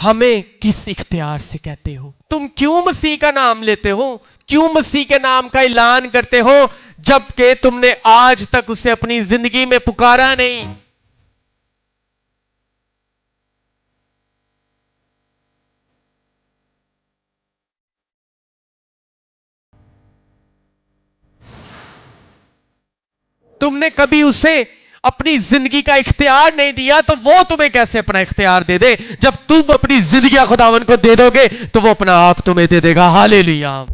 हमें किस इख्तियार से कहते हो? तुम क्यों मसीह का नाम लेते हो? क्यों मसीह के नाम का ऐलान करते हो जबकि तुमने आज तक उसे अपनी जिंदगी में पुकारा नहीं? तुमने कभी उसे अपनी जिंदगी का इख्तियार नहीं दिया, तो वो तुम्हें कैसे अपना इख्तियार दे दे? जब तुम अपनी जिंदगी खुदावन को दे दोगे तो वो अपना आप तुम्हें दे देगा। हालेलुया।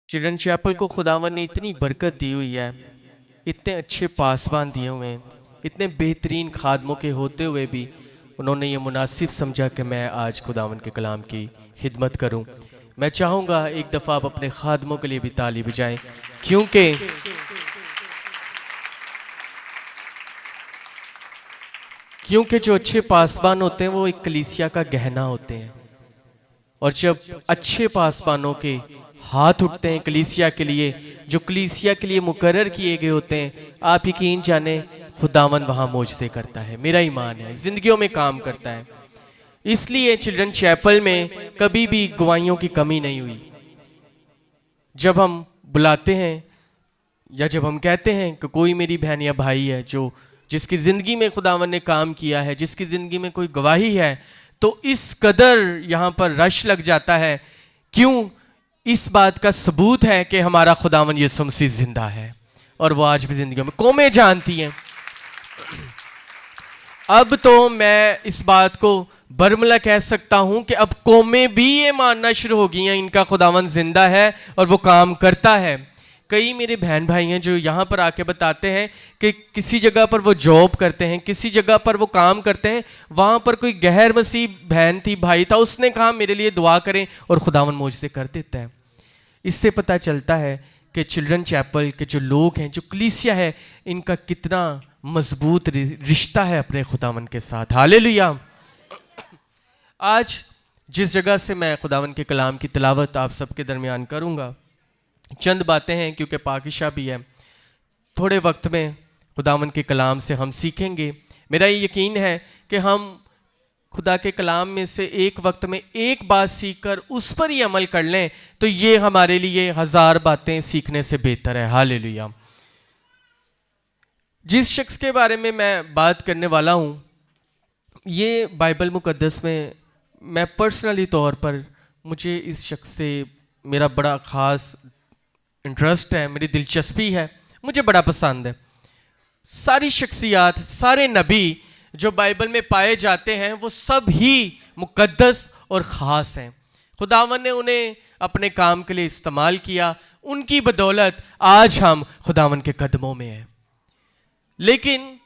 चिल्ड्रन चैपल को खुदावन ने इतनी बरकत दी हुई है, इतने अच्छे पासबान दिए हुए हैं, इतने बेहतरीन खादमों के होते हुए भी उन्होंने ये मुनासिब समझा कि मैं आज खुदावन के कलाम की खिदमत करूं। मैं चाहूँगा एक दफ़ा आप अपने खादमों के लिए भी ताली बजाएं, क्योंकि जो अच्छे पासबान होते हैं वो एक कलीसिया का गहना होते हैं। और जब अच्छे पासबानों के हाथ उठते हैं कलीसिया के लिए, जो कलीसिया के लिए मुकर्रर किए गए होते हैं, आप यकीन जाने खुदावन वहाँ मोजज़े करता है। मेरा ईमान है जिंदगियों में काम करता है। इसलिए चिल्ड्रन चैपल में कभी भी गवाहियों की कमी नहीं हुई। जब हम बुलाते हैं या जब हम कहते हैं कि कोई मेरी बहन या भाई है जो जिसकी ज़िंदगी में खुदावन ने काम किया है, जिसकी ज़िंदगी में कोई गवाही है, तो इस कदर यहाँ पर रश लग जाता है। क्यों? इस बात का सबूत है कि हमारा खुदावन यीशु मसीह जिंदा है और वो आज भी जिंदगी में कौमें जानती हैं। अब तो मैं इस बात को बरमला कह सकता हूं कि अब कौमें भी ये मानना शुरू हो गई हैं इनका खुदावन जिंदा है और वो काम करता है। कई मेरे बहन भाई हैं जो यहाँ पर आके बताते हैं कि किसी जगह पर वो जॉब करते हैं, किसी जगह पर वो काम करते हैं, वहाँ पर कोई गैर मसीह बहन थी, भाई था, उसने कहा मेरे लिए दुआ करें और खुदावन मुझसे कर देता है। इससे पता चलता है कि चिल्ड्रन चैपल के जो लोग हैं, जो कलीसिया है, इनका कितना मजबूत रिश्ता है अपने खुदावन के साथ। हालेलुया। आज जिस जगह से मैं खुदावन के कलाम की तिलावत आप सबके दरमियान करूँगा, चंद बातें हैं क्योंकि पाकिशा भी है। थोड़े वक्त में खुदावन के कलाम से हम सीखेंगे। मेरा ये यकीन है कि हम खुदा के कलाम में से एक वक्त में एक बात सीखकर उस पर ही अमल कर लें तो ये हमारे लिए 1000 बातें सीखने से बेहतर है। हालेलुया। जिस शख्स के बारे में मैं बात करने वाला हूँ, ये बाइबल मुकद्दस में मैं पर्सनली तौर पर मुझे इस शख्स से मेरा बड़ा ख़ास इंटरेस्ट है, मेरी दिलचस्पी है, मुझे बड़ा पसंद है। सारी शख्सियात, सारे नबी जो बाइबल में पाए जाते हैं वो सब ही मुकद्दस और ख़ास हैं। खुदावन ने उन्हें अपने काम के लिए इस्तेमाल किया, उनकी बदौलत आज हम खुदावन के कदमों में हैं। लेकिन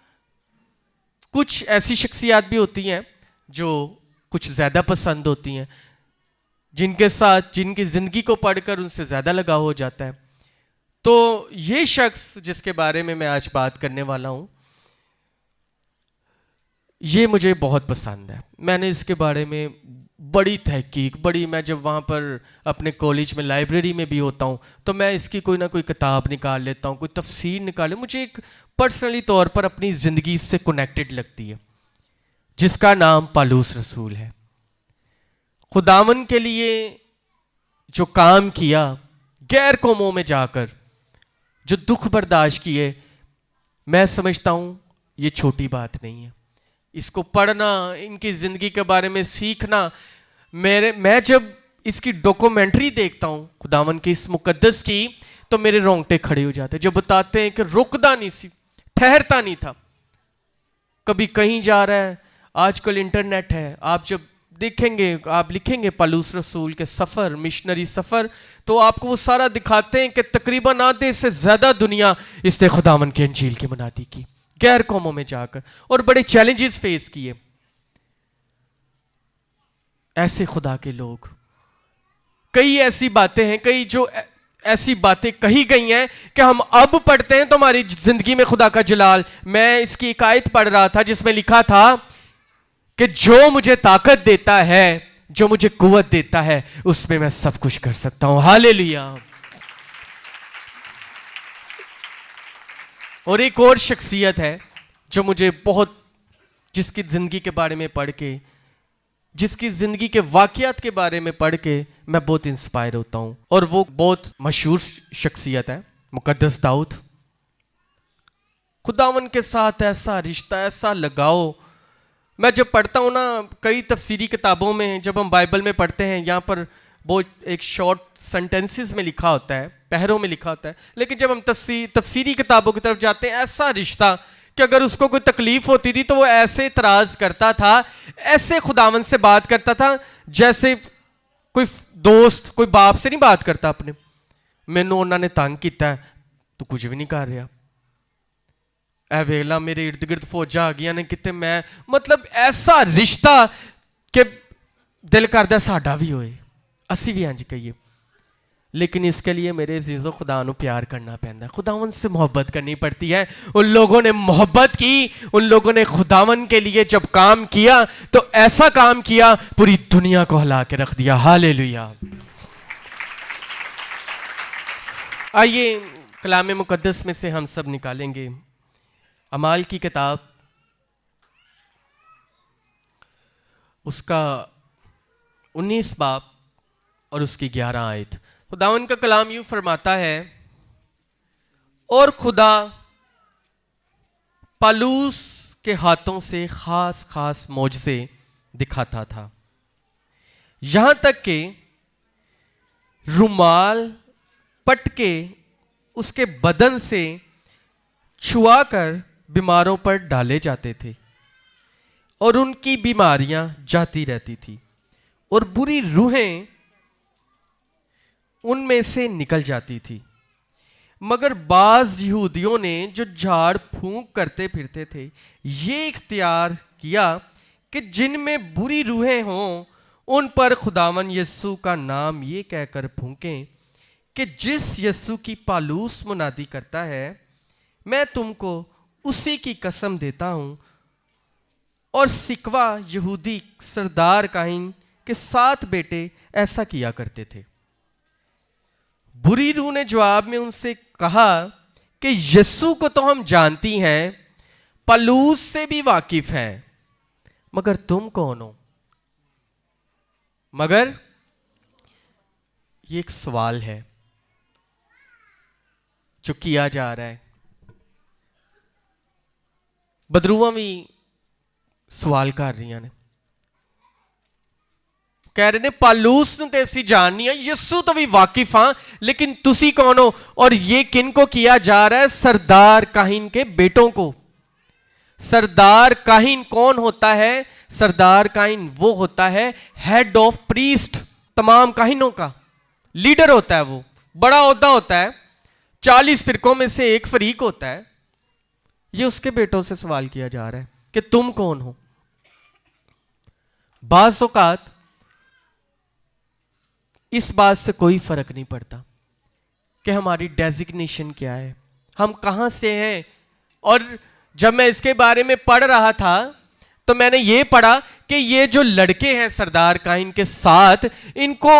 कुछ ऐसी शख्सियात भी होती हैं जो कुछ ज़्यादा पसंद होती हैं, जिनके साथ जिनकी ज़िंदगी को पढ़कर उनसे ज़्यादा लगाव हो जाता है। तो ये शख्स जिसके बारे में मैं आज बात करने वाला हूँ, ये मुझे बहुत पसंद है। मैंने इसके बारे में बड़ी तहकीक, मैं जब वहाँ पर अपने कॉलेज में लाइब्रेरी में भी होता हूँ तो मैं इसकी कोई ना कोई किताब निकाल लेता हूँ, कोई तफसीर निकाले। मुझे एक पर्सनली तौर पर अपनी ज़िंदगी से कनेक्टेड लगती है, जिसका नाम पालूस रसूल है। खुदावन के लिए जो काम किया, गैर कौमों में जाकर जो दुख बर्दाश्त किए, मैं समझता हूँ ये छोटी बात नहीं है। इसको पढ़ना, इनकी ज़िंदगी के बारे में सीखना, मैं जब इसकी डॉक्यूमेंट्री देखता हूँ खुदावन की इस मुकद्दस की, तो मेरे रोंगटे खड़े हो जाते हैं। जो बताते हैं कि रुकदा नहीं सी, ठहरता नहीं था, कभी कहीं जा रहा है। आजकल इंटरनेट है, आप जब देखेंगे, आप लिखेंगे पालूस रसूल के सफ़र, मिशनरी सफ़र, तो आपको वो सारा दिखाते हैं कि तकरीबन आधे से ज़्यादा दुनिया इसने खुदावन की अंजील की मुनादी की, गैर कौमों में जाकर, और बड़े चैलेंजेस फेस किए। ऐसे खुदा के लोग, कई ऐसी बातें हैं, कई जो ऐसी बातें कही गई हैं कि हम अब पढ़ते हैं तो हमारी जिंदगी में खुदा का जलाल। मैं इसकी एक आयत पढ़ रहा था जिसमें लिखा था कि जो मुझे ताकत देता है, जो मुझे कुव्वत देता है, उसमें मैं सब कुछ कर सकता हूं। हालेलुया। और एक और शख्सियत है जो मुझे बहुत, जिसकी जिंदगी के बारे में पढ़ के, जिसकी जिंदगी के वाकयात के बारे में पढ़ के मैं बहुत इंस्पायर होता हूं, और वो बहुत मशहूर शख्सियत है, मुकद्दस दाऊद। खुदावन के साथ ऐसा रिश्ता, ऐसा लगाओ। मैं जब पढ़ता हूँ ना, कई तफसीरी किताबों में जब हम बाइबल में पढ़ते हैं, यहाँ पर वो एक शॉर्ट सेंटेंसेस में लिखा होता है, पैरों में लिखा होता है, लेकिन जब हम तफसीरी किताबों की तरफ जाते हैं, ऐसा रिश्ता कि अगर उसको कोई तकलीफ होती थी तो वो ऐसे इतराज करता था, ऐसे खुदावन से बात करता था जैसे कोई दोस्त कोई बाप से नहीं बात करता अपने। मैनू उन्होंने तंग किया है, तू कुछ भी नहीं कर रहा, ऐ वेला मेरे इर्द गिर्द फौजा आ गई ने किते, मैं मतलब ऐसा रिश्ता कि दिल करदा साडा भी होए, असी भी इंज कहिए। लेकिन इसके लिए मेरे अजीजों खुदा नू प्यार करना पैंदा, खुदावन से मोहब्बत करनी पड़ती है। उन लोगों ने मोहब्बत की, उन लोगों ने खुदावन के लिए जब काम किया तो ऐसा काम किया, पूरी दुनिया को हिला के रख दिया। हालेलुया। आइए कलाम मुकद्दस में से हम सब निकालेंगे अमाल की किताब, उसका 19 बाब और उसकी 11 आयत। खुदावन का कलाम यूं फरमाता है, और खुदा पालूस के हाथों से खास खास मौजज़े दिखाता था, यहां तक कि रुमाल पटके उसके बदन से छुआ कर बीमारों पर डाले जाते थे और उनकी बीमारियां जाती रहती थी और बुरी रूहें उनमें से निकल जाती थी। मगर बाज यहूदियों ने जो झाड़ फूंक करते फिरते थे, ये इख्तियार किया कि जिनमें बुरी रूहें हों उन पर खुदावन यीशु का नाम ये कहकर फूंकें कि जिस यीशु की पालूस मुनादी करता है, मैं तुमको उसी की कसम देता हूं। और सिकवा यहूदी सरदार काहिन के 7 बेटे ऐसा किया करते थे। बुरी रूह ने जवाब में उनसे कहा कि यीशु को तो हम जानती हैं, पलूस से भी वाकिफ हैं, मगर तुम कौन हो? मगर ये एक सवाल है जो किया जा रहा है। बदरूआ भी सवाल कर रही ने, कह रहे ने पालूस ने तो असी जाननी है, यीशु तो भी वाकिफ हाँ, लेकिन तुसी कौन हो? और ये किन को किया जा रहा है? सरदार काहिन के बेटों को। सरदार काहिन कौन होता है? सरदार काहिन वो होता है हेड ऑफ प्रीस्ट, तमाम काहिनों का लीडर होता है, वो बड़ा ओहदा होता है, 40 फिरकों में से एक फरीक होता है। ये उसके बेटों से सवाल किया जा रहा है कि तुम कौन हो? बाज़ औक़ात इस बात से कोई फर्क नहीं पड़ता कि हमारी डेजिग्नेशन क्या है, हम कहां से हैं। और जब मैं इसके बारे में पढ़ रहा था तो मैंने ये पढ़ा कि ये जो लड़के हैं सरदार काहिन के साथ, इनको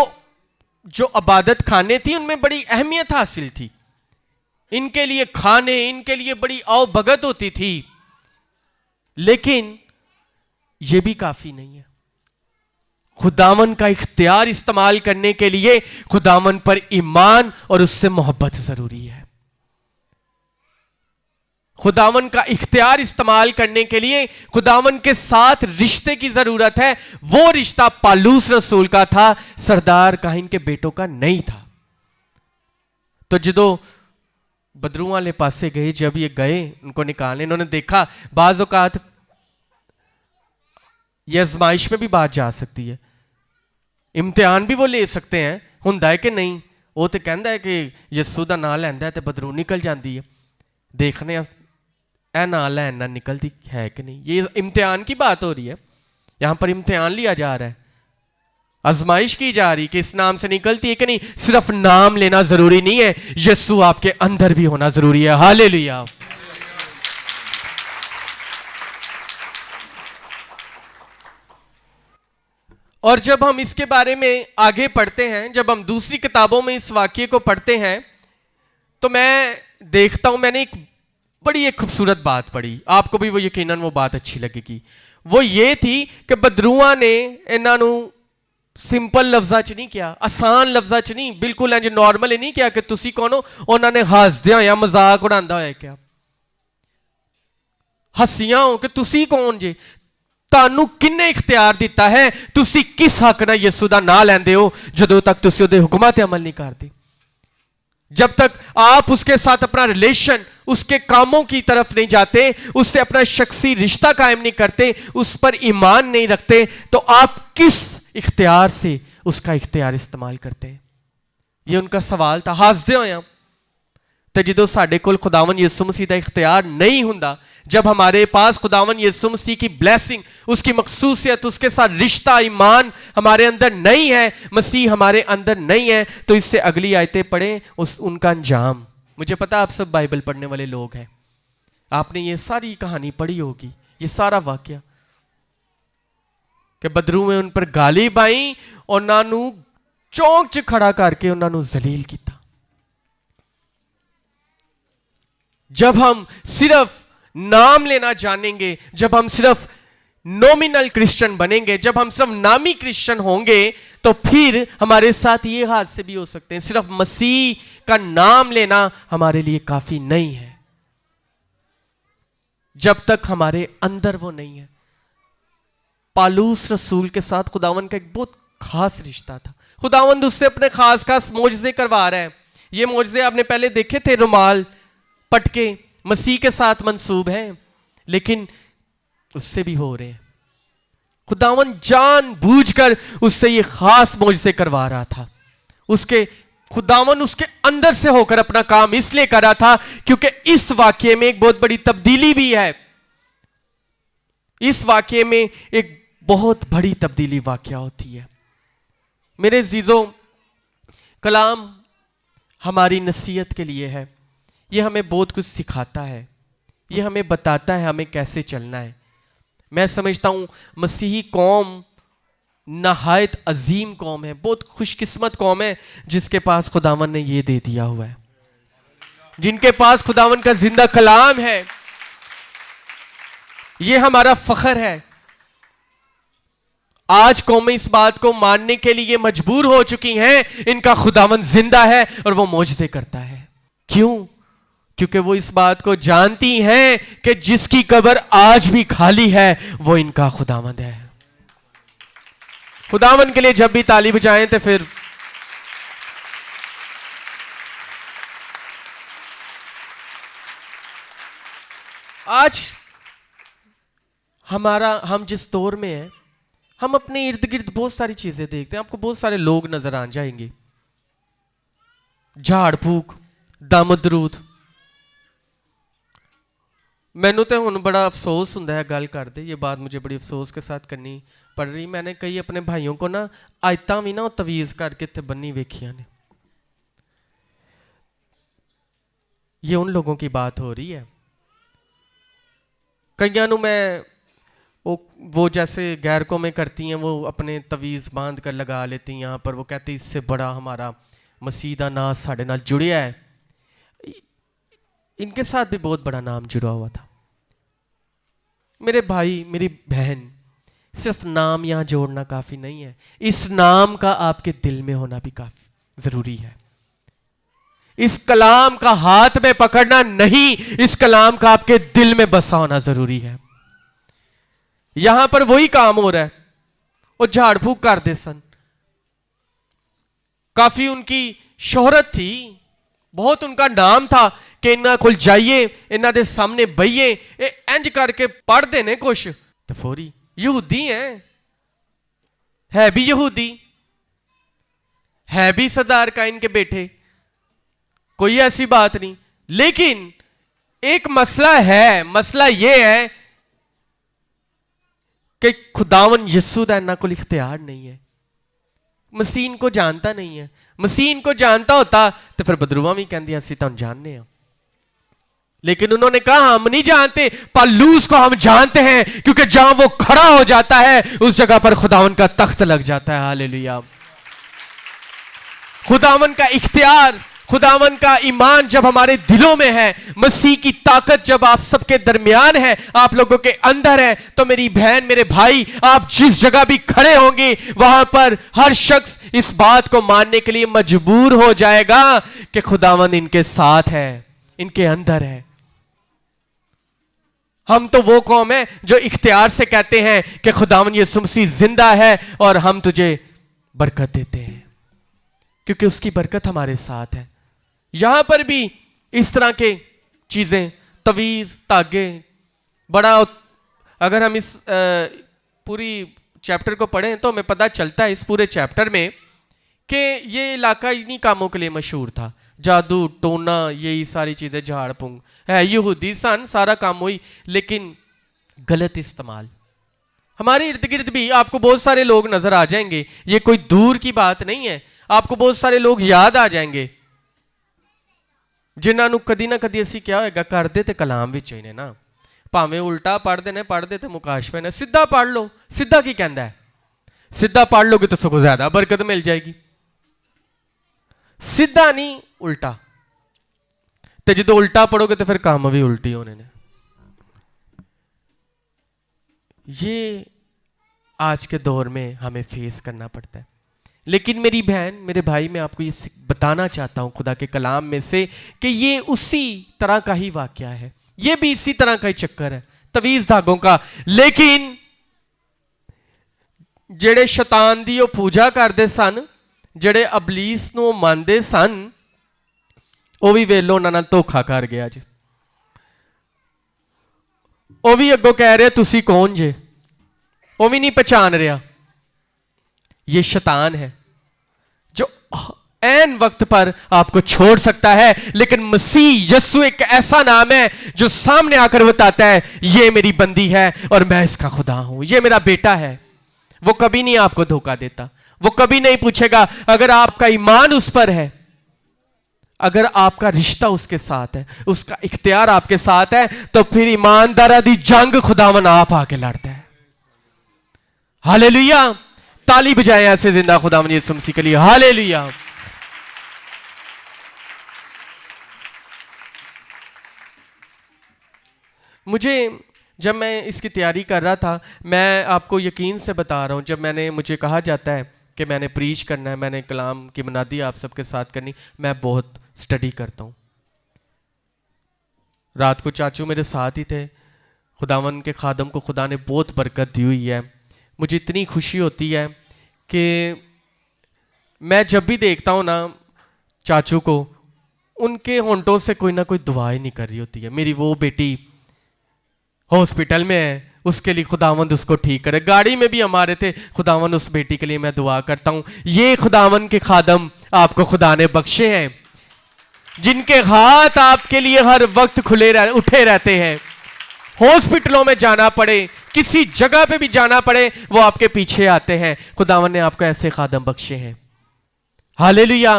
जो इबादत खाने थी उनमें बड़ी अहमियत हासिल थी, इनके लिए खाने, इनके लिए बड़ी आओ भगत होती थी। लेकिन यह भी काफी नहीं है। खुदावन का इख्तियार इस्तेमाल करने के लिए खुदावन पर ईमान और उससे मोहब्बत जरूरी है। खुदावन का इख्तियार इस्तेमाल करने के लिए खुदावन के साथ रिश्ते की जरूरत है। वो रिश्ता पालूस रसूल का था, सरदार काहिन के बेटों का नहीं था। तो जो बदरू वाले पासे गए, जब ये गए उनको निकालने, इन्होंने देखा बाज़ औक़ात ये आजमाइश में भी बात जा सकती है, इम्तिहान भी वो ले सकते हैं, हुंदा है कि नहीं? वो तो कहता है कि यीशु का नाम लैंदा है तो बदरू निकल जाती है। देखने ए ना लैना निकलती है कि नहीं। ये इम्तिहान की बात हो रही है, यहां पर इम्तिहान लिया जा रहा है, आजमाइश की जा रही कि इस नाम से निकलती है कि नहीं। सिर्फ नाम लेना जरूरी नहीं है, यीशु आपके अंदर भी होना जरूरी है। हालेलुया। और जब हम इसके बारे में आगे पढ़ते हैं, जब हम दूसरी किताबों में इस वाक्य को पढ़ते हैं, तो मैं देखता हूं, मैंने एक खूबसूरत बात पढ़ी, आपको भी वो यकीनन वो बात अच्छी लगेगी। वो ये थी कि बदरूआ ने इन्हों सिंपल लफ्जा च नहीं किया, आसान लफ्जा च नहीं, बिल्कुल इंज नॉर्मल नहीं किया कि तुसी कौन हो। उन्होंने हसद्या होया, मजाक उड़ांदा होया क्या, हसियां हो कि तुसी कौन जे, तानू किन्ने इख्तियार दिता है, तुसी किस हक नाल यीशु दा नाम लैंदे हो जदों तक तुसी उहदे हुक्मां ते अमल नहीं करते, जब तक आप उसके साथ अपना रिलेशन, उसके कामों की तरफ नहीं जाते, उससे अपना शख्सी रिश्ता कायम नहीं करते, उस पर ईमान नहीं रखते, तो आप किस इख्तियार से उसका इख्तियार इस्तेमाल करते हैं। ये उनका सवाल था। हसदे होया तो जो साडे कोल खुदावन यीशु मसीह का इख्तियार नहीं हुंदा, जब हमारे पास खुदावन यीशु मसीह की ब्लेसिंग, उसकी मखसूसियत, उसके साथ रिश्ता, ईमान हमारे अंदर नहीं है, मसीह हमारे अंदर नहीं है, तो इससे अगली आयतें पढ़ें, उनका अंजाम। मुझे पता आप सब बाइबल पढ़ने वाले लोग हैं, आपने ये सारी कहानी पढ़ी होगी, ये सारा वाक्य कि बदरू में उन पर गाली पाई, उन्होंने चौंक च खड़ा करके उन्होंने जलील किया। जब हम सिर्फ नाम लेना जानेंगे, जब हम सिर्फ नॉमिनल क्रिश्चियन बनेंगे, जब हम सब नामी क्रिश्चियन होंगे, तो फिर हमारे साथ ये हादसे भी हो सकते हैं। सिर्फ मसीह का नाम लेना हमारे लिए काफी नहीं है, जब तक हमारे अंदर वो नहीं है। पालूस रसूल के साथ खुदावंद का एक बहुत खास रिश्ता था। खुदावंद उससे अपने खास खास मोजज़े करवा रहा है। ये मोजज़े आपने पहले देखे थे, रुमाल पटके मसीह के साथ मंसूब हैं, लेकिन उससे भी हो रहे हैं। खुदावंद जानबूझकर उससे ये खास मोजज़े करवा रहा था। खुदावंद उसके अंदर से होकर अपना काम इसलिए कर रहा था क्योंकि इस वाक्य में एक बहुत बड़ी तब्दीली भी है। इस वाक्य में एक बहुत बड़ी तब्दीली वाकया होती है। मेरे अजीजों, कलाम हमारी नसीहत के लिए है। ये हमें बहुत कुछ सिखाता है, ये हमें बताता है हमें कैसे चलना है। मैं समझता हूं मसीही कौम नहायत अजीम कौम है, बहुत खुशकिस्मत कौम है जिसके पास खुदावन ने ये दे दिया हुआ है, जिनके पास खुदावन का जिंदा कलाम है। ये हमारा फख्र है। आज कौमें इस बात को मानने के लिए मजबूर हो चुकी हैं, इनका खुदावन जिंदा है और वो मोजज़े करता है। क्यों? क्योंकि वो इस बात को जानती हैं कि जिसकी कब्र आज भी खाली है वो इनका खुदावंद है। खुदावंद के लिए जब भी ताली बजाएं तो फिर आज हम जिस दौर में हैं, हम अपने इर्द गिर्द बहुत सारी चीजें देखते हैं। आपको बहुत सारे लोग नजर आ जाएंगे, झाड़ फूक, दामदरूद। मैनू तो हुण बड़ा अफसोस हुंदा है गल करदे, ये बात मुझे बड़ी अफसोस के साथ करनी पड़ रही। मैंने कई अपने भाइयों को ना आयतां भी ना तवीज़ करके इत्थे बन्नी वेखियां ने। ये उन लोगों की बात हो रही है। कईयां नू मैं वो जैसे गैरकों में करती हैं, वो अपने तवीज़ बांध कर लगा लेती हैं यहाँ पर। वो कहती इससे बड़ा हमारा मसीह दा नाम साढ़े नाल जुड़िया है। इनके साथ भी बहुत बड़ा नाम जुड़ा हुआ था। मेरे भाई, मेरी बहन, सिर्फ नाम यहां जोड़ना काफी नहीं है, इस नाम का आपके दिल में होना भी काफी जरूरी है। इस कलाम का हाथ में पकड़ना नहीं, इस कलाम का आपके दिल में बसा होना जरूरी है। यहां पर वही काम हो रहा है। वो झाड़ फूक कर दे सन, काफी उनकी शोहरत थी, बहुत उनका नाम था कि इन्हां कोल जाइए, इन्हां दे सामने बहिए, इंज करके पढ़ते ने कुछ तफोरी। यहूदी है भी यहूदी, है भी सरदार काइन के बेटे, कोई ऐसी बात नहीं। लेकिन एक मसला है, मसला यह है कि खुदावन यीशु दा इन्हां कोल इख्तियार नहीं है। मसीह इनको जानता नहीं है। मसीह इनको जानता होता तो फिर बदरूआ भी कहंदी असीं तुहानूं जानने आ। लेकिन उन्होंने कहा हम नहीं जानते, पल्लूस को हम जानते हैं, क्योंकि जहां वो खड़ा हो जाता है उस जगह पर खुदावन का तख्त लग जाता है। हालेलुया। खुदावन का इख्तियार, खुदावन का ईमान जब हमारे दिलों में है, मसीह की ताकत जब आप सबके दरमियान है, आप लोगों के अंदर है, तो मेरी बहन, मेरे भाई, आप जिस जगह भी खड़े होंगे वहां पर हर शख्स इस बात को मानने के लिए मजबूर हो जाएगा कि खुदावन इनके साथ है, इनके अंदर है। हम तो वो कौम है जो इख्तियार से कहते हैं कि खुदावन यीशु मसीह जिंदा है और हम तुझे बरकत देते हैं, क्योंकि उसकी बरकत हमारे साथ है। यहां पर भी इस तरह के चीजें, तवीज, तागे, बड़ा, अगर हम इस पूरी चैप्टर को पढ़ें तो हमें पता चलता है इस पूरे चैप्टर में कि ये इलाका इन्हीं कामों के लिए मशहूर था। जादू टोना, यही सारी चीजें, झाड़ फूंक है, यहूदी सन, सारा काम हुई, लेकिन गलत इस्तेमाल। हमारे इर्द गिर्द भी आपको बहुत सारे लोग नजर आ जाएंगे, ये कोई दूर की बात नहीं है, आपको बहुत सारे लोग याद आ जाएंगे जिन्होंने कदी ना कदी असी क्या होएगा करते थे कलाम विच ही ने ना, भावें उल्टा पढ़ते ने, पढ़ते थे मुकाशफे ने, सीधा पढ़ लो। सीधा की कहता है? सीधा पढ़ लोगे तो सगों ज्यादा बरकत मिल जाएगी। सीधा नहीं, उल्टा। तो जो उल्टा पढ़ोगे तो फिर काम भी उल्टी होने ने। ये आज के दौर में हमें फेस करना पड़ता है। लेकिन मेरी बहन, मेरे भाई, मैं आपको ये बताना चाहता हूं खुदा के कलाम में से कि ये उसी तरह का ही वाकया है, ये भी इसी तरह का ही चक्कर है, तवीज धागों का। लेकिन जेड़े शैतान दी पूजा करते सन, जेड़े अबलीस नूं मानते सन, वो भी वेलो उन्हां नाल धोखा कर गया जी। वो भी अगों कह रहे तुसी कौन जे, वो भी नहीं पहचान रहा। ये शैतान है जो ऐन वक्त पर आपको छोड़ सकता है, लेकिन मसीह यीशु एक ऐसा नाम है जो सामने आकर बताता है ये मेरी बंदी है और मैं इसका खुदा हूं, ये मेरा बेटा है। वो कभी नहीं आपको धोखा देता, वो कभी नहीं पूछेगा। अगर आपका ईमान उस पर है, अगर आपका रिश्ता उसके साथ है, उसका इख्तियार आपके साथ है, तो फिर ईमानदारा दी जंग खुदावन आप आके लड़ता है। हालेलुया। ताली बजाएं ऐसे जिंदा खुदावन यीशु मसीह के लिए। हालेलुया। मुझे जब मैं इसकी तैयारी कर रहा था, मैं आपको यकीन से बता रहा हूं, जब मुझे कहा जाता है कि मैंने प्रीच करना है, मैंने कलाम की मुनादी आप सबके साथ करनी, मैं बहुत स्टडी करता हूं। रात को चाचू मेरे साथ ही थे। खुदावन के खादम को खुदा ने बहुत बरकत दी हुई है। मुझे इतनी खुशी होती है कि मैं जब भी देखता हूँ ना चाचू को, उनके होंठों से कोई ना कोई दुआ ही नहीं कर रही होती है। मेरी वो बेटी हॉस्पिटल में है, उसके लिए खुदावंद उसको ठीक करे। गाड़ी में भी हमारे थे, खुदावंद उस बेटी के लिए मैं दुआ करता हूँ। ये खुदावंद के खादम आपको खुदा ने बख्शे हैं, जिनके हाथ आपके लिए हर वक्त उठे रहते हैं। हॉस्पिटलों में जाना पड़े, किसी जगह पे भी जाना पड़े, वो आपके पीछे आते हैं। खुदावन ने आपको ऐसे खादम बख्शे हैं। हालेलुया।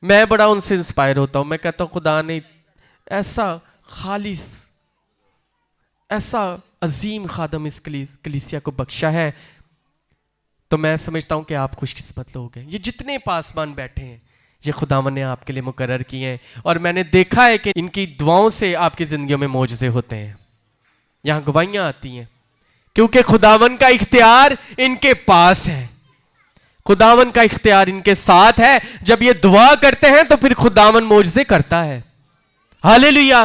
मैं बड़ा उनसे इंस्पायर होता हूं। मैं कहता हूं खुदा ने ऐसा खालिस, ऐसा अजीम खादम इस कलीसिया को बख्शा है, तो मैं समझता हूं कि आप खुशकिस्मत लोग हैं। ये जितने पासबान बैठे हैं, ये खुदावन ने आपके लिए मुकर्रर किए हैं, और मैंने देखा है कि इनकी दुआओं से आपकी जिंदगियों में मौजज़े होते हैं, यहां गवाहियां आती हैं, क्योंकि खुदावन का इख्तियार इनके पास है, खुदावन का इख्तियार इनके साथ है। जब ये दुआ करते हैं तो फिर खुदावन मौजज़े करता है। हालेलुया।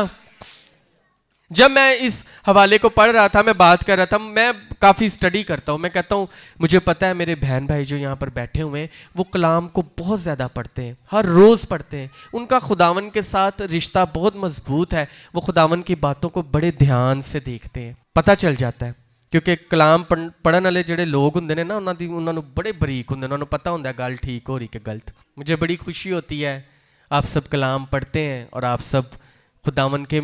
जब मैं इस हवाले को पढ़ रहा था, मैं बात कर रहा था, मैं काफ़ी स्टडी करता हूँ। मैं कहता हूँ मुझे पता है मेरे बहन भाई जो यहाँ पर बैठे हुए हैं, वो कलाम को बहुत ज़्यादा पढ़ते हैं, हर रोज़ पढ़ते हैं। उनका खुदावन के साथ रिश्ता बहुत मजबूत है। वो खुदावन की बातों को बड़े ध्यान से देखते हैं, पता चल जाता है, क्योंकि कलाम पढ़ने वाले जोड़े लोग होंगे ने ना, उन्होंने बड़े बरीक होंगे, उन्होंने पता होंगे गल ठीक हो रही कि गलत। मुझे बड़ी खुशी होती है आप सब कलाम पढ़ते हैं और आप सब खुदावन के,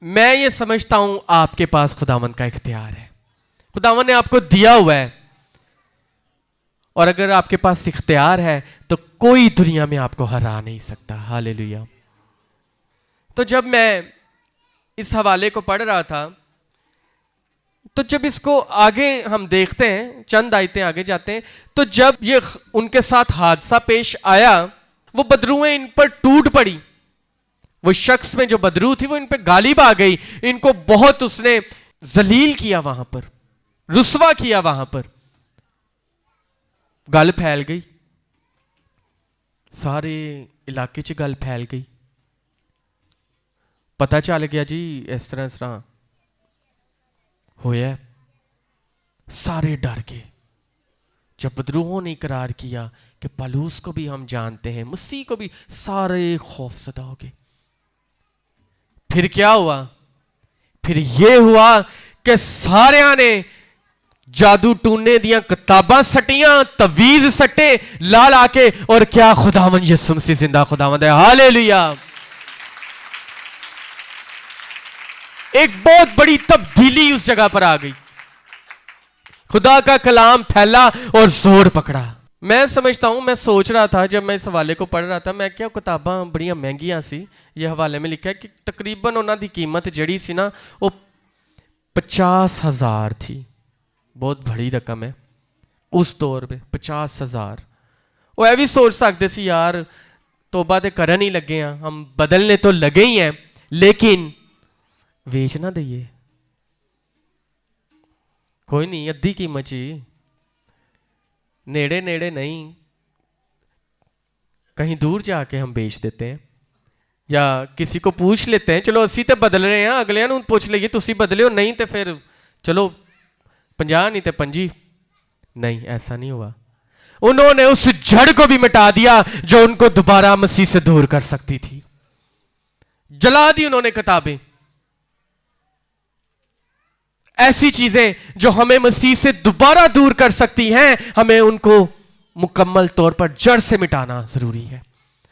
मैं ये समझता हूं आपके पास खुदावन का इख्तियार है, खुदावन ने आपको दिया हुआ है, और अगर आपके पास इख्तियार है तो कोई दुनिया में आपको हरा नहीं सकता। हालेलुया। तो जब मैं इस हवाले को पढ़ रहा था, तो जब इसको आगे हम देखते हैं, चंद आयतें आगे जाते हैं, तो जब ये उनके साथ हादसा पेश आया, वो बदरूएं इन पर टूट पड़ी। वो शख्स में जो बदरू थी वो इन पे गालिब आ गई, इनको बहुत उसने जलील किया, वहां पर रुसवा किया, वहां पर गल फैल गई, सारे इलाके च गल फैल गई। पता चल गया जी इस तरह होया। सारे डर गए जब बदरूहों ने इकरार किया कि पलूस को भी हम जानते हैं, मसीह को भी, सारे खौफजदा हो गए। फिर क्या हुआ? फिर यह हुआ कि सारे ने जादू टूने दिया किताबां सटियां, तवीज सटे ला ला के, और क्या खुदावन यीशु मसीह जिंदा खुदावंद है, हालेलुया। एक बहुत बड़ी तब्दीली उस जगह पर आ गई। खुदा का कलाम फैला और जोर पकड़ा। मैं समझता हूं, मैं सोच रहा था जब मैं इस हवाले को पढ़ रहा था, मैं क्या किताबां बड़ियां महंगियां सी। ये हवाले में लिखा है कि तकरीबन उन्हों की कीमत जड़ी सी ना, वो 50,000 थी। बहुत बड़ी रकम है उस दौर पे, 50,000। वो यह भी सोच सकते सी यार तोबा तो करन ही लगे हैं, हम बदलने तो लगे ही हैं, लेकिन वेच ना दइए। कोई नहीं, अद्धी कीमत ही, नेड़े नेड़े नहीं, कहीं दूर जाके हम बेच देते हैं, या किसी को पूछ लेते हैं, चलो असी तो बदल रहे हैं, अगले पूछ लीजिए तुसी बदले हो, नहीं तो फिर चलो 50 नहीं तो 25। नहीं, ऐसा नहीं हुआ। उन्होंने उस जड़ को भी मिटा दिया जो उनको दोबारा मसीह से दूर कर सकती थी। जला दी उन्होंने किताबें, ऐसी चीजें जो हमें मसीह से दोबारा दूर कर सकती हैं, हमें उनको मुकम्मल तौर पर जड़ से मिटाना जरूरी है।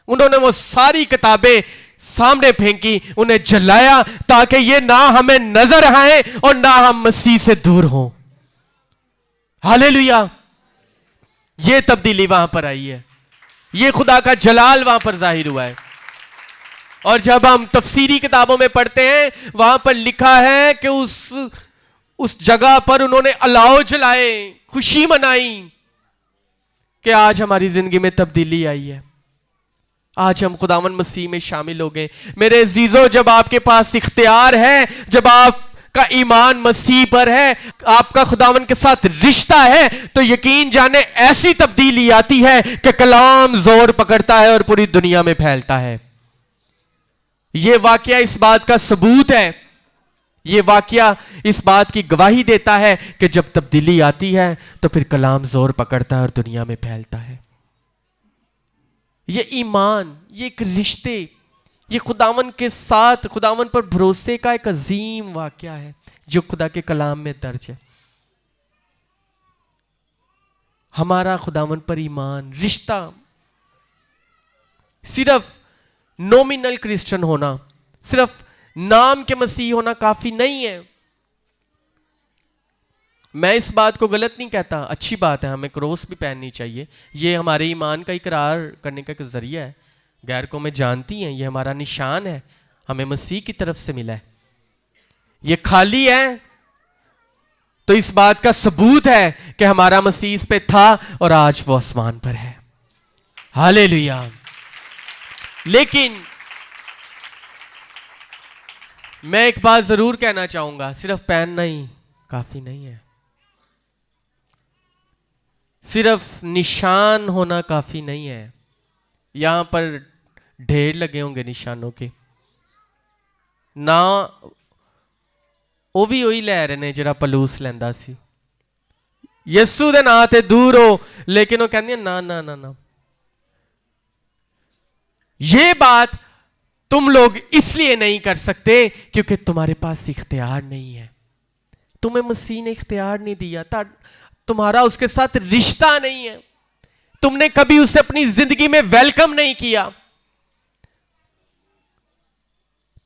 उन्होंने वो सारी किताबें सामने फेंकी, उन्हें जलाया, ताकि ये ना हमें नजर आए और ना हम मसीह से दूर हों। हालेलुया। ये तब्दीली वहां पर आई है, ये खुदा का जलाल वहां पर जाहिर हुआ है। और जब हम तफसीरी किताबों में पढ़ते हैं, वहां पर लिखा है कि उस जगह पर उन्होंने अलाव जलाए, खुशी मनाई कि आज हमारी जिंदगी में तब्दीली आई है, आज हम खुदावन मसीह में शामिल हो गए। मेरे अजीजों, जब आपके पास इख्तियार है, जब आपका ईमान मसीह पर है, आपका खुदावन के साथ रिश्ता है, तो यकीन जाने ऐसी तब्दीली आती है कि कलाम जोर पकड़ता है और पूरी दुनिया में फैलता है। यह वाकया इस बात का सबूत है, यह वाकया इस बात की गवाही देता है कि जब तब्दीली आती है तो फिर कलाम जोर पकड़ता है और दुनिया में फैलता है। ये ईमान, ये एक रिश्ते, ये खुदावन के साथ, खुदावन पर भरोसे का एक अजीम वाकया है जो खुदा के कलाम में दर्ज है। हमारा खुदावन पर ईमान, रिश्ता सिर्फ नॉमिनल क्रिश्चियन होना, सिर्फ नाम के मसीह होना काफी नहीं है। मैं इस बात को गलत नहीं कहता, अच्छी बात है, हमें क्रॉस भी पहननी चाहिए, ये हमारे ईमान का इकरार करने का एक जरिया है। गैर कौमें जानती हैं, ये हमारा निशान है, हमें मसीह की तरफ से मिला है। ये खाली है तो इस बात का सबूत है कि हमारा मसीह इस पे था और आज वो आसमान पर है। हालेलुया। लेकिन मैं एक बात जरूर कहना चाहूंगा, सिर्फ पहनना ही काफी नहीं है, सिर्फ निशान होना काफी नहीं है। यहां पर ढेर लगे होंगे निशानों के, ना वो भी वही लै रहे ने जरा पलूस लैंदा सी, यीशु दे नां ते दूर हो, लेकिन वो कहंदी ना ना ना ना। ये बात तुम लोग इसलिए नहीं कर सकते क्योंकि तुम्हारे पास इख्तियार नहीं है, तुम्हें मसीह ने इख्तियार नहीं दिया, तुम्हारा उसके साथ रिश्ता नहीं है, तुमने कभी उसे अपनी जिंदगी में वेलकम नहीं किया,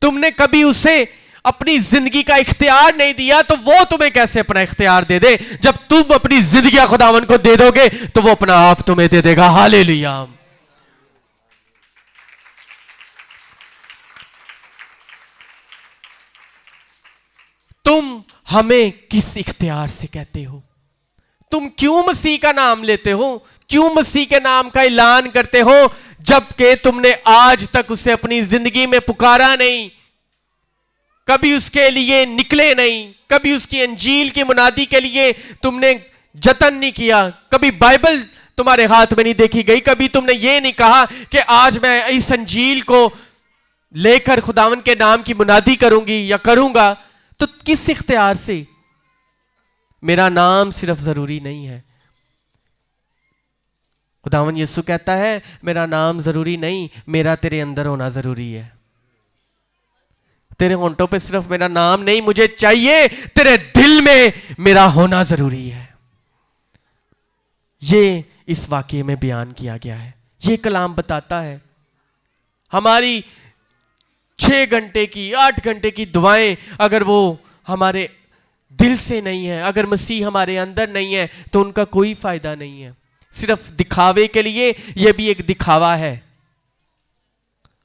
तुमने कभी उसे अपनी जिंदगी का इख्तियार नहीं दिया, तो वो तुम्हें कैसे अपना इख्तियार दे दे? जब तुम अपनी जिंदगी खुदावन को दे दोगे तो वो अपना आप तुम्हें दे देगा। हालेलुया। तुम हमें किस इख्तियार से कहते हो? तुम क्यों मसीह का नाम लेते हो? क्यों मसीह के नाम का ऐलान करते हो जबकि तुमने आज तक उसे अपनी जिंदगी में पुकारा नहीं, कभी उसके लिए निकले नहीं, कभी उसकी अंजील की मुनादी के लिए तुमने जतन नहीं किया, कभी बाइबल तुम्हारे हाथ में नहीं देखी गई, कभी तुमने ये नहीं कहा कि आज मैं इस अंजील को लेकर खुदावन के नाम की मुनादी करूंगी या करूंगा। तो किस इख्तियार से? मेरा नाम सिर्फ जरूरी नहीं है। खुदावन यीशु कहता है मेरा नाम जरूरी नहीं, मेरा तेरे अंदर होना जरूरी है। तेरे होंठों पे सिर्फ मेरा नाम नहीं, मुझे चाहिए तेरे दिल में मेरा होना जरूरी है। ये इस वाक्य में बयान किया गया है। ये कलाम बताता है हमारी 6 घंटे की 8 घंटे की दुआएं अगर वो हमारे दिल से नहीं है, अगर मसीह हमारे अंदर नहीं है, तो उनका कोई फायदा नहीं है। सिर्फ दिखावे के लिए यह भी एक दिखावा है।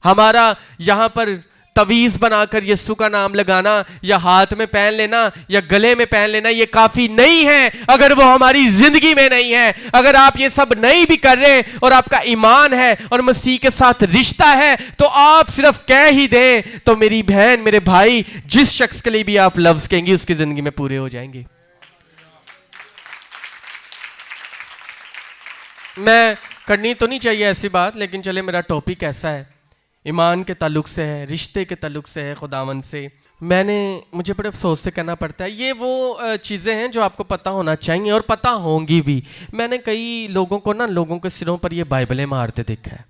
हमारा यहां पर तवीज बनाकर यीशु का नाम लगाना या हाथ में पहन लेना या गले में पहन लेना ये काफी नहीं है अगर वो हमारी जिंदगी में नहीं है। अगर आप ये सब नहीं भी कर रहे और आपका ईमान है और मसीह के साथ रिश्ता है तो आप सिर्फ कह ही दें तो मेरी बहन, मेरे भाई, जिस शख्स के लिए भी आप लफ्ज कहेंगे उसकी जिंदगी में पूरे हो जाएंगे। मैं करनी तो नहीं चाहिए ऐसी बात, लेकिन चले मेरा टॉपिक ऐसा है, ईमान के ताल्लुक से है, रिश्ते के ताल्लुक से है खुदावन से। मुझे बड़े अफसोस से कहना पड़ता है ये वो चीज़ें हैं जो आपको पता होना चाहिए और पता होंगी भी। मैंने कई लोगों को लोगों के सिरों पर ये बाइबलें मारते देखा है,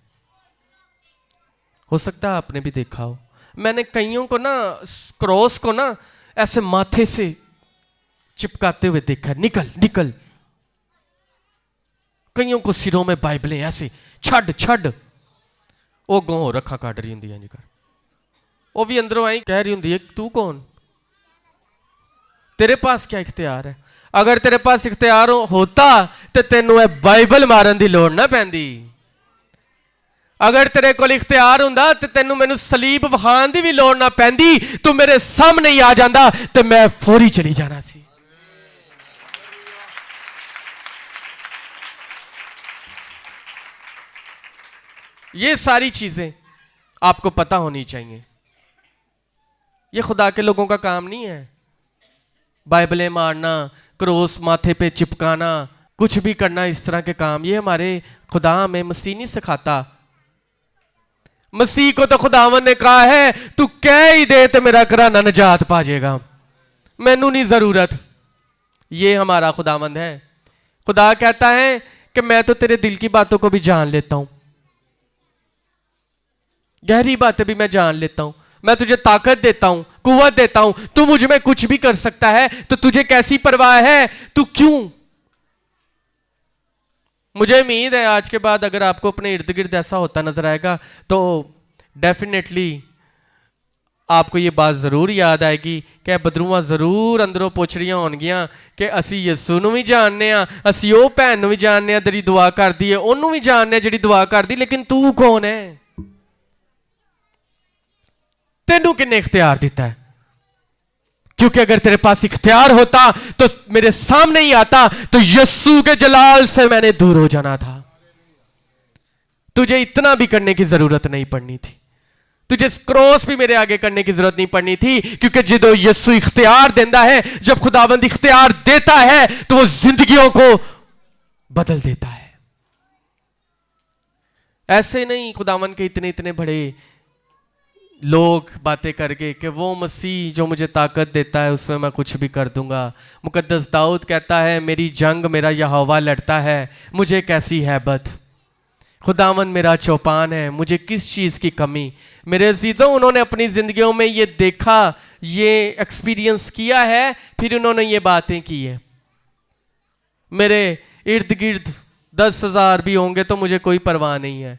हो सकता है आपने भी देखा हो। मैंने कईयों को क्रॉस को ऐसे माथे से चिपकाते हुए देखा है, निकल निकल। कईयों को सिरों में बाइबलें ऐसे छड़ छड़ वो गो रखा काट रही होंगी कर, वो भी अंदरों आई कह रही होंगी तू कौन, तेरे पास क्या इख्तियार है? अगर तेरे पास इख्तियार होता तो तेनों बाइबल मारन की लोड़ ना पैंदी। अगर तेरे को इख्तियार हुंदा तो तेनों मैनू सलीब वखाण की भी लोड़ ना पैंदी, तू मेरे सामने ही आ जांदा तो मैं फौरी चली जाना सी। ये सारी चीजें आपको पता होनी चाहिए। ये खुदा के लोगों का काम नहीं है बाइबलें मारना, क्रॉस माथे पे चिपकाना, कुछ भी करना इस तरह के काम। ये हमारे खुदा हमें मसीह नहीं सिखाता। मसीह को तो खुदावन ने कहा है तू कह ही दे तो मेरा घराना निजात पा जाएगा, मैनू नहीं जरूरत। ये हमारा खुदावंद है। खुदा कहता है कि मैं तो तेरे दिल की बातों को भी जान लेता हूं, गहरी बातें भी मैं जान लेता हूं, मैं तुझे ताकत देता हूं, कुव्वत देता हूं, तू मुझ में कुछ भी कर सकता है, तो तुझे कैसी परवाह है? तू क्यों? मुझे उम्मीद है आज के बाद अगर आपको अपने इर्द गिर्द ऐसा होता नजर आएगा तो डेफिनेटली आपको ये बात जरूर याद आएगी कि बदरूआ जरूर अंदरों पुछ रही होनगियां कि असी यीशु नूं भी जानने आ, असी वो भैन नूं भी जानने आ जिहड़ी दुआ करदी है, ओनू भी जानने आ जिहड़ी दुआ करदी, लेकिन तू कौन है? तेनू किन्ने इख्तियार दिता है? क्योंकि अगर तेरे पास इख्तियार होता तो मेरे सामने ही आता तो यीशु के जलाल से मैंने दूर हो जाना था। तुझे इतना भी करने की जरूरत नहीं पड़नी थी, तुझे क्रॉस भी मेरे आगे करने की जरूरत नहीं पड़नी थी, क्योंकि जो यीशु इख्तियार देता है, जब खुदावंद इख्तियार देता है तो वो जिंदगियों को बदल देता है। ऐसे नहीं खुदावंद के इतने इतने बड़े लोग बातें करके कि वो मसीह जो मुझे ताकत देता है उसमें मैं कुछ भी कर दूंगा। मुकद्दस दाऊद कहता है मेरी जंग मेरा यहोवा लड़ता है, मुझे कैसी हैबत, खुदावंद मेरा चौपान है, मुझे किस चीज़ की कमी। मेरे अजीजों, उन्होंने अपनी जिंदगियों में ये देखा, ये एक्सपीरियंस किया है, फिर उन्होंने ये बातें की है। मेरे इर्द गिर्द 10,000 भी होंगे तो मुझे कोई परवाह नहीं है,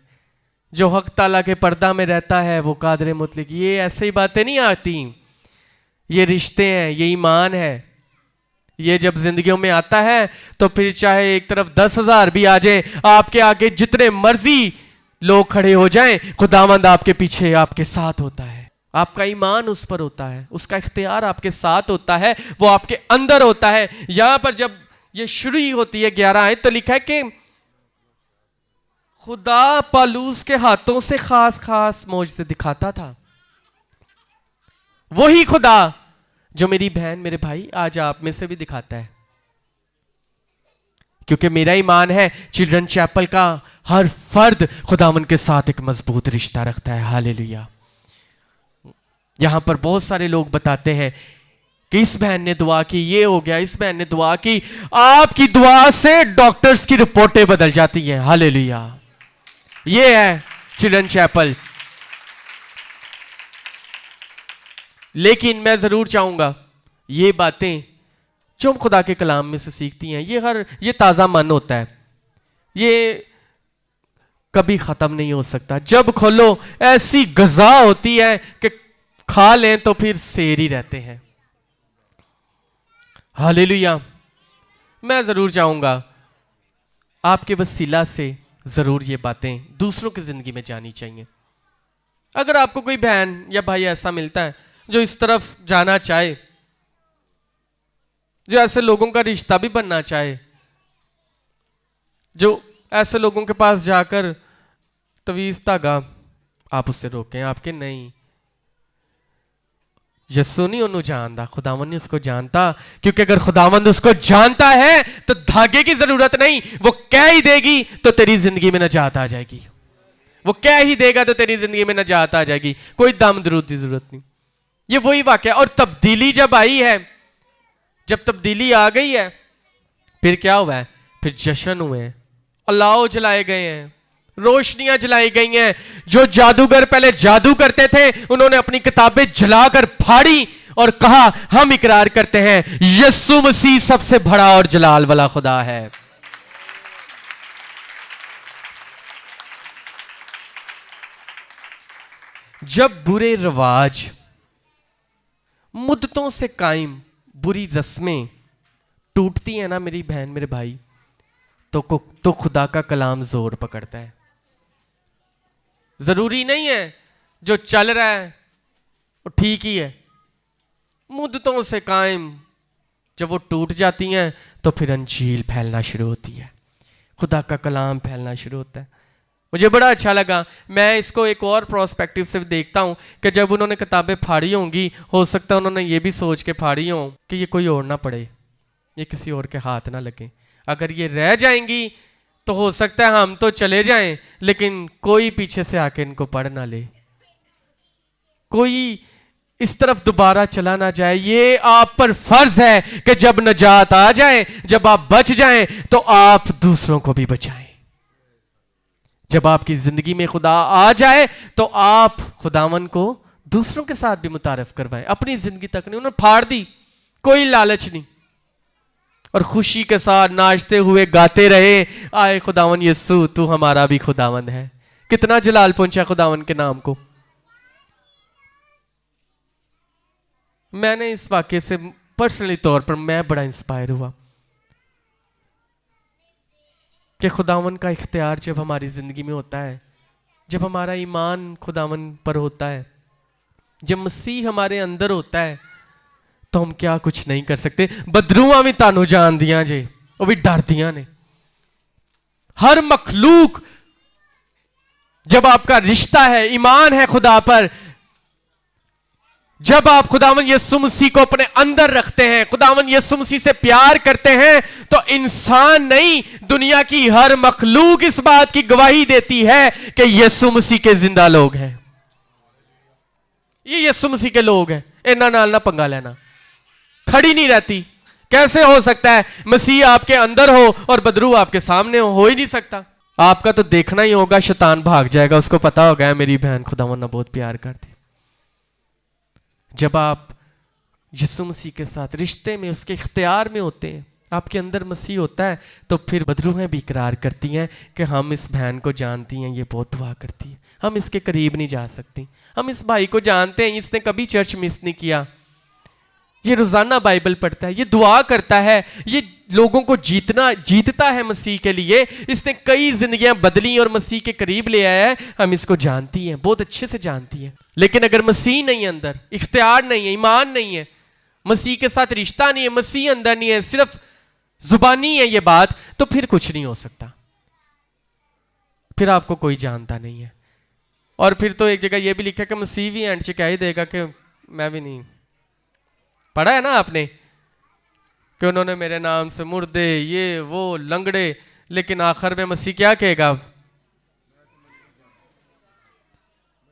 जो हक ताला के पर्दा में रहता है वो कादरे मुतलक। ये ऐसे ही बातें नहीं आती, ये रिश्ते हैं, ये ईमान है। ये जब जिंदगियों में आता है तो फिर चाहे एक तरफ 10,000 भी आ जाए, आपके आगे जितने मर्जी लोग खड़े हो जाएं, खुदावंद आपके पीछे आपके साथ होता है। आपका ईमान उस पर होता है, उसका इख्तियार आपके साथ होता है, वो आपके अंदर होता है। यहां पर जब ये शुरू ही होती है 11 आयत, तो लिखा है कि खुदा पालूस के हाथों से खास खास मौजज़े दिखाता था। वही खुदा जो मेरी बहन मेरे भाई आज आप में से भी दिखाता है, क्योंकि मेरा ईमान है चिल्ड्रन चैपल का हर फर्द खुदावन के साथ एक मजबूत रिश्ता रखता है। हालेलुया। यहां पर बहुत सारे लोग बताते हैं कि इस बहन ने दुआ की, ये हो गया, इस बहन ने दुआ की। आपकी दुआ से डॉक्टर्स की रिपोर्टें बदल जाती हैं। हालेलुया। ये है चिल्ड्रन चैपल। लेकिन मैं जरूर चाहूंगा ये बातें जो हम खुदा के कलाम में से सीखती हैं, ये ताजा मन होता है, ये कभी खत्म नहीं हो सकता। जब खोलो ऐसी गजा होती है कि खा लें तो फिर सेर ही रहते हैं। हालेलुया। मैं जरूर चाहूंगा आपके वसीला से जरूर ये बातें दूसरों की जिंदगी में जानी चाहिए। अगर आपको कोई बहन या भाई ऐसा मिलता है जो इस तरफ जाना चाहे, जो ऐसे लोगों का रिश्ता भी बनना चाहे, जो ऐसे लोगों के पास जाकर तवीज धागा आप उससे रोकें, आपके नहीं, यस्सु नहीं उन्होंने जानता, खुदावन ने उसको जानता। क्योंकि अगर खुदावंद उसको जानता है तो धागे की जरूरत नहीं, वो कह ही देगी तो तेरी जिंदगी में नजात आ जाएगी। वो कह ही देगा तो तेरी जिंदगी में नजात आ जाएगी। कोई दम दरूद की जरूरत नहीं। ये वही वाकया। और तब्दीली जब आई है, जब तब्दीली आ गई है, फिर क्या हुआ है? फिर जश्न हुए हैं, अलाव जलाए गए हैं, रोशनियां जलाई गई हैं। जो जादूगर पहले जादू करते थे उन्होंने अपनी किताबें जलाकर फाड़ी और कहा हम इकरार करते हैं यीशु मसीह सबसे बड़ा और जलाल वाला खुदा है। जब बुरे रिवाज, मुद्दतों से कायम बुरी रस्में टूटती हैं ना मेरी बहन मेरे भाई, तो खुदा का कलाम जोर पकड़ता है। जरूरी नहीं है जो चल रहा है वो ठीक ही है। मुद्दतों से कायम जब वो टूट जाती हैं तो फिर अंजील फैलना शुरू होती है, खुदा का कलाम फैलना शुरू होता है। मुझे बड़ा अच्छा लगा। मैं इसको एक और प्रोस्पेक्टिव से देखता हूं कि जब उन्होंने किताबें फाड़ी होंगी, हो सकता है उन्होंने ये भी सोच के फाड़ी हो कि ये कोई और ना पढ़े, ये किसी और के हाथ ना लगे। अगर ये रह जाएंगी तो हो सकता है हम तो चले जाएं, लेकिन कोई पीछे से आके इनको पढ़ ना ले, कोई इस तरफ दोबारा चला ना जाए। ये आप पर फर्ज है कि जब नजात आ जाए, जब आप बच जाएं, तो आप दूसरों को भी बचाएं। जब आपकी जिंदगी में खुदा आ जाए तो आप खुदावन को दूसरों के साथ भी मुतारफ करवाएं। अपनी जिंदगी तक नहीं, उन्होंने फाड़ दी, कोई लालच नहीं, और खुशी के साथ नाचते हुए गाते रहे, आए खुदावन यीशु तू हमारा भी खुदावन है। कितना जलाल पहुंचा खुदावन के नाम को। मैंने इस वाक्य से पर्सनली तौर पर मैं बड़ा इंस्पायर हुआ कि खुदावन का इख्तियार जब हमारी जिंदगी में होता है, जब हमारा ईमान खुदावन पर होता है, जब मसीह हमारे अंदर होता है, तो हम क्या कुछ नहीं कर सकते। बदरूआ भी तानू जान दिया जे, वो भी डर दिया ने। हर मखलूक, जब आपका रिश्ता है, ईमान है खुदा पर, जब आप खुदावन यीशु मसीह को अपने अंदर रखते हैं, खुदावन यीशु मसीह से प्यार करते हैं, तो इंसान नहीं दुनिया की हर मखलूक इस बात की गवाही देती है कि यीशु मसीह के जिंदा लोग हैं। ये यीशु मसीह के लोग हैं, इन्ना नाल ना पंगा लेना। खड़ी नहीं रहती। कैसे हो सकता है मसीह आपके अंदर हो और बदरू आपके सामने हो ही नहीं सकता। आपका तो देखना ही होगा, शैतान भाग जाएगा, उसको पता होगा मेरी बहन खुदावन ना बहुत प्यार करती। जब आप यीशु मसीह के साथ रिश्ते में, उसके इख्तियार में होते हैं, आपके अंदर मसीह होता है, तो फिर बदरूहें भी इकरार करती हैं कि हम इस बहन को जानती हैं, ये बहुत दुआ करती है, हम इसके करीब नहीं जा सकती। हम इस भाई को जानते हैं, इसने कभी चर्च मिस नहीं किया, ये रोजाना बाइबल पढ़ता है, ये दुआ करता है, ये लोगों को जीतता है मसीह के लिए। इसने कई जिंदगियां बदली और मसीह के करीब ले आया है। हम इसको जानती हैं, बहुत अच्छे से जानती हैं। लेकिन अगर मसीह नहीं है अंदर, इख्तियार नहीं है, ईमान नहीं है, मसीह के साथ रिश्ता नहीं है, मसीह अंदर नहीं है, सिर्फ जुबानी है ये बात, तो फिर कुछ नहीं हो सकता। फिर आपको कोई जानता नहीं है। और फिर तो एक जगह ये भी लिखा कि मसीह भी एंड से कह ही देगा कि मैं भी नहीं। पढ़ा है ना आपने कि उन्होंने मेरे नाम से मुर्दे, ये वो, लंगड़े, लेकिन आखिर में मसीह क्या कहेगा?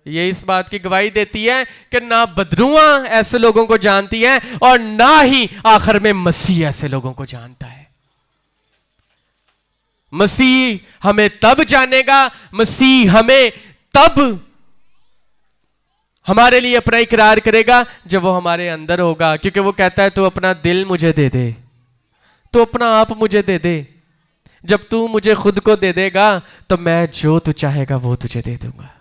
ये इस बात की गवाही देती है कि ना बदरुआ ऐसे लोगों को जानती है और ना ही आखिर में मसीह ऐसे लोगों को जानता है। मसीह हमें तब जानेगा, मसीह हमें तब हमारे लिए अपना इकरार करेगा जब वो हमारे अंदर होगा। क्योंकि वो कहता है तू अपना दिल मुझे दे दे, तू अपना आप मुझे दे दे। जब तू मुझे खुद को दे देगा तो मैं जो तू चाहेगा वो तुझे दे दूंगा।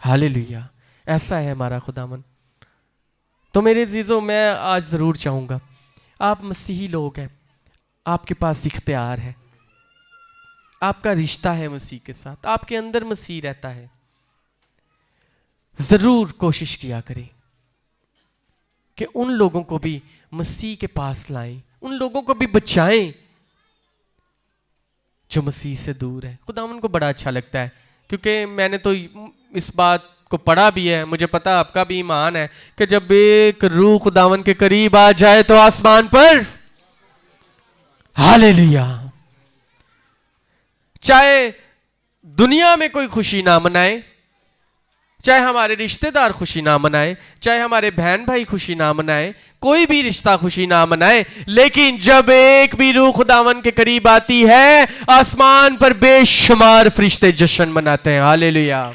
हालेलुया, ऐसा है हमारा खुदावन। तो मेरे अजीजों, मैं आज जरूर चाहूंगा, आप मसीही लोग हैं, आपके पास इख्तियार है, आपका रिश्ता है मसीह के साथ, आपके अंदर मसीह रहता है। जरूर कोशिश किया करें कि उन लोगों को भी मसीह के पास लाएं, उन लोगों को भी बचाएं जो मसीह से दूर है। खुदावन को बड़ा अच्छा लगता है, क्योंकि मैंने तो इस बात को पढ़ा भी है, मुझे पता आपका भी ईमान है कि जब एक रूह खुदावन के करीब आ जाए तो आसमान पर हालेलुया। चाहे दुनिया में कोई खुशी ना मनाए, चाहे हमारे रिश्तेदार खुशी ना मनाए, चाहे हमारे बहन भाई खुशी ना मनाए, कोई भी रिश्ता खुशी ना मनाए, लेकिन जब एक भी रूह खुदावन के करीब आती है, आसमान पर बेशुमार फरिश्ते जश्न मनाते हैं। हालेलुया।